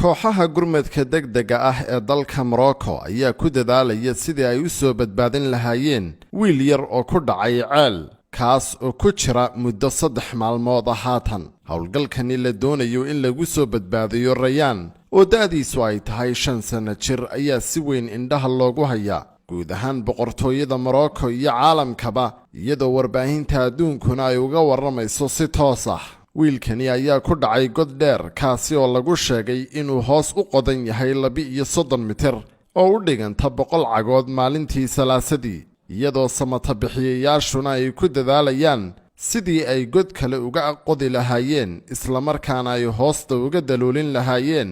kooxaha gurmadka degdega ah ee dalka Morocco ayaa ku dadaalaya sidii ay u soo badbaadin lahaayeen wiil yar oo ku dhacay ceel kaas oo ku jira muddo 3 maalmood haatan. howlgalkani la doonayo in lagu soo badbaadiyo Rayaan oo da'diisu ay tahay 5 sano jir ayaa si weyn indhaha loogu hayaa guud ahaan boqortooyada Morocco iyo caalamkaba, iyadoo warbaahinta adduunkuna ay uga waramayso si toos ah. wiilkani ayaa ku dhacay god dheer kaasi oo lagu sheegay inuu hoos u qodan yahay 32 mitir oo u dhiganta 100 cagood maalintii Salaasadii, iyadoo samata bixiyayaashuna ay ku dadaalayaan sidii ay god kale uga qodi lahaayeen isla markaana ay hoosta uga daloolin lahaayeen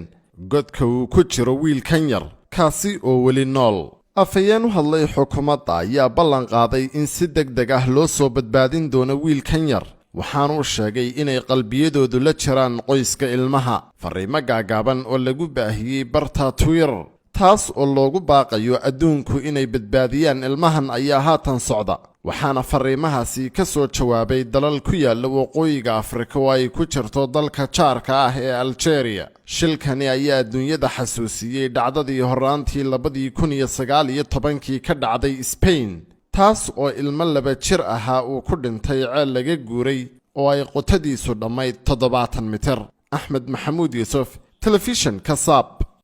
godka uu ku jiro wiilkan yar kaasi oo weli nool. afayeen u hadlay xukuumadda ayaa ballan qaaday in si degdeg ah loo soo badbaadin doono wiilkan yar, waxaanu sheegay inay qalbiyadoodu la jiraan qoyska ilmaha. fariimo gaagaaban oo lagu baahiyey barta Twitter taas oo loogu baaqayo adduunku inay badbaadiyaan ilmahan ayaa haatan socda, waxaana fariimahaasi ka soo jawaabay dalal ku yaala waqooyiga Afrika oo ay ku jirto dalka jaarka ah ee Algeria. shilkani ayaa adduunyada xasuusiyey dhacdadii horaantii 2019 ka dhacday Spain, taas oo ilmo 2 jir ahaa uu ku dhintay ceel laga guuray oo ay qotadiisu dhammayd 70 mitir. Axmed Maxamuud Yuusuf, Telefishinka Saab.